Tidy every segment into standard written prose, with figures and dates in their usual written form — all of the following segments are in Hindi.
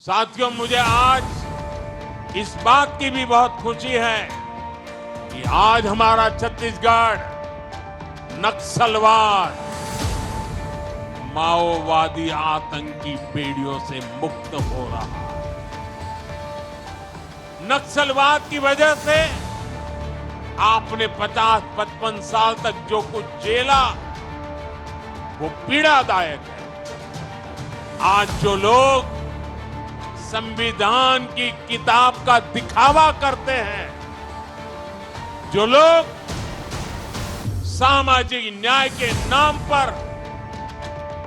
साथियों, मुझे आज इस बात की भी बहुत खुशी है कि आज हमारा छत्तीसगढ़ नक्सलवाद, माओवादी आतंकी बेड़ियों से मुक्त हो रहा है। नक्सलवाद की वजह से आपने 50-55 साल तक जो कुछ झेला वो पीड़ादायक है। आज जो लोग संविधान की किताब का दिखावा करते हैं, जो लोग सामाजिक न्याय के नाम पर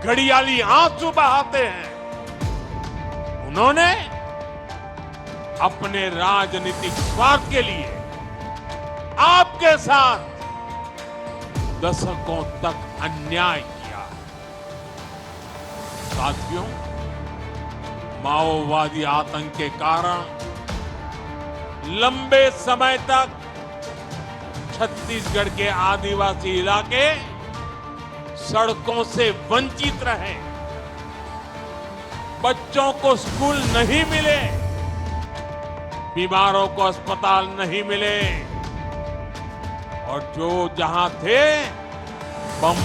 घड़ियाली आंसू बहाते हैं, उन्होंने अपने राजनीतिक स्वार्थ के लिए आपके साथ दशकों तक अन्याय किया। साथियों, माओवादी आतंक के कारण लंबे समय तक छत्तीसगढ़ के आदिवासी इलाके सड़कों से वंचित रहे। बच्चों को स्कूल नहीं मिले, बीमारों को अस्पताल नहीं मिले, और जो जहां थे बम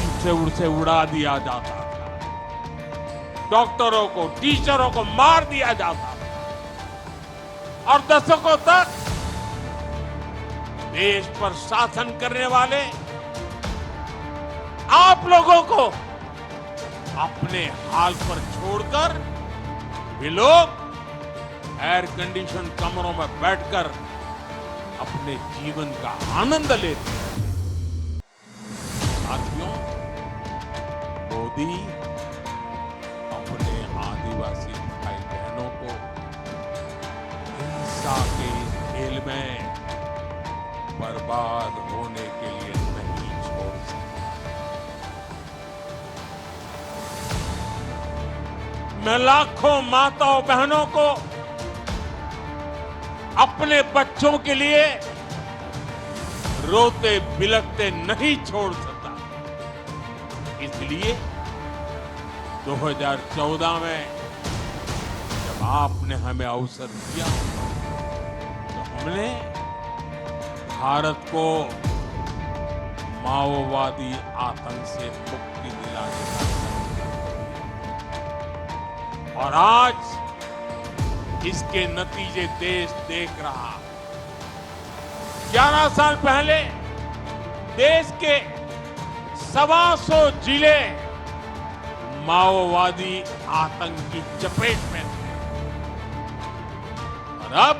से उड़ा दिया जाता था। डॉक्टरों को, टीचरों को मार दिया जाता था और दशकों तक देश पर शासन करने वाले आप लोगों को अपने हाल पर छोड़कर वे लोग एयर कंडीशन कमरों में बैठकर अपने जीवन का आनंद लेते हैं। साथियों, मोदी अपने आदिवासी भाई बहनों को हिंसा के खेल में बर्बाद होने के लिए नहीं छोड़ सकता। मैं लाखों माताओं बहनों को अपने बच्चों के लिए रोते बिलखते नहीं छोड़ सकता। इसलिए 2014 में जब आपने हमें अवसर दिया तो हमने भारत को माओवादी आतंक से मुक्ति दिलाने का संकल्प लिया और आज इसके नतीजे देश देख रहा। 11 साल पहले देश के 125 जिले माओवादी आतंक की चपेट में थे और अब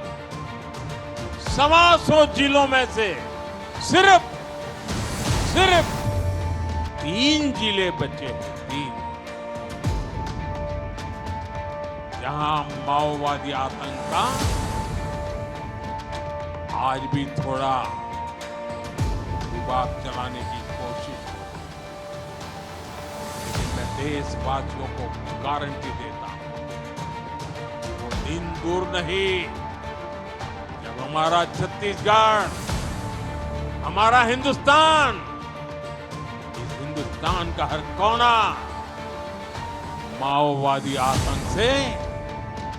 125 जिलों में से सिर्फ 3 जिले बचे हैं। 3 जहां माओवादी आतंक का आज भी थोड़ा रुबाब चलाने की कोशिश हो रही है, लेकिन मैं देशवासियों को गारंटी देता हूं वो दिन दूर नहीं जब हमारा छत्तीसगढ़, हमारा हिंदुस्तान, इस हिंदुस्तान का हर कोना माओवादी आतंक से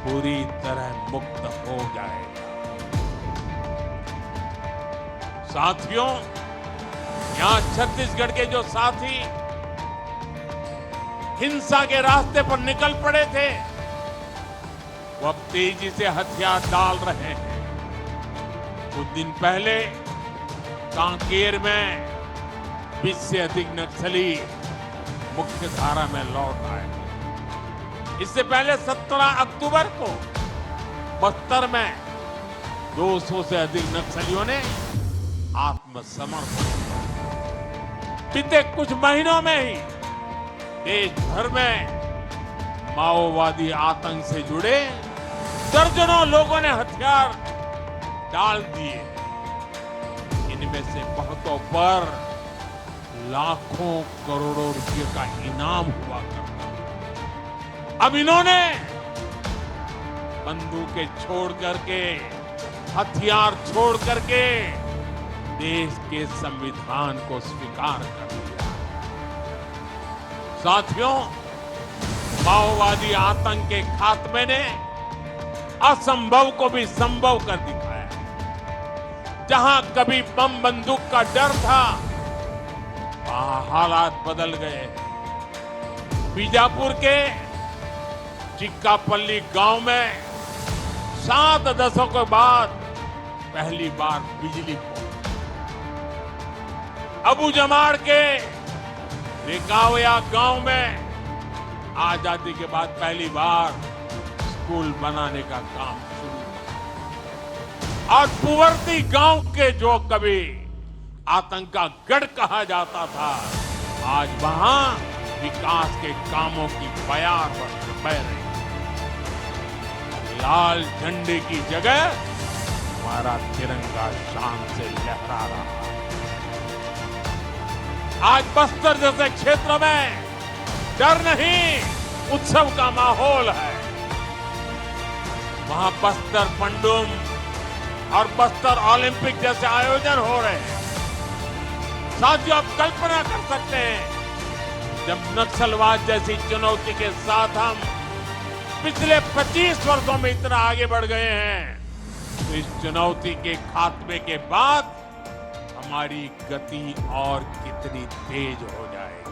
पूरी तरह मुक्त हो जाएगा। साथियों, यहां छत्तीसगढ़ के जो साथी हिंसा के रास्ते पर निकल पड़े थे वो अब तेजी से हथियार डाल रहे हैं। कुछ दिन पहले कांकेर में 20 से अधिक नक्सली मुख्य धारा में लौट आए। इससे पहले 17 अक्टूबर को बस्तर में 200 से अधिक नक्सलियों ने आत्मसमर्पण किया। बीते कुछ महीनों में ही देश भर में माओवादी आतंक से जुड़े दर्जनों लोगों ने हथियार डाल दिए। इनमें से बहुतों पर लाखों करोड़ों रुपए का इनाम हुआ करता। अब इन्होंने बंदूकें छोड़ करके, हथियार छोड़ करके देश के संविधान को स्वीकार कर लिया। साथियों, माओवादी आतंक के खात्मे ने असंभव को भी संभव कर दिखाया। जहां कभी बम बंदूक का डर था, वहां हालात बदल गए। बीजापुर के चिक्कापल्ली गांव में 7 दशकों के बाद पहली बार बिजली पहुंची। अबू जमाड़ के रेकावया गांव में आजादी के बाद पहली बार स्कूल बनाने का काम शुरू हुआ। और पुवर्ती गांव के जो कभी आतंक का गढ़ कहा जाता था, आज वहां विकास के कामों की बयार बह रही। लाल झंडे की जगह हमारा तिरंगा शान से लहरा रहा है। आज बस्तर जैसे क्षेत्र में डर नहीं, उत्सव का माहौल है। वहां बस्तर पंडुम और बस्तर ओलंपिक जैसे आयोजन हो रहे हैं। साथियों, आप कल्पना कर सकते हैं, जब नक्सलवाद जैसी चुनौती के साथ हम पिछले 25 वर्षों में इतना आगे बढ़ गए हैं, तो इस चुनौती के खात्मे के बाद हमारी गति और कितनी तेज हो जाएगी।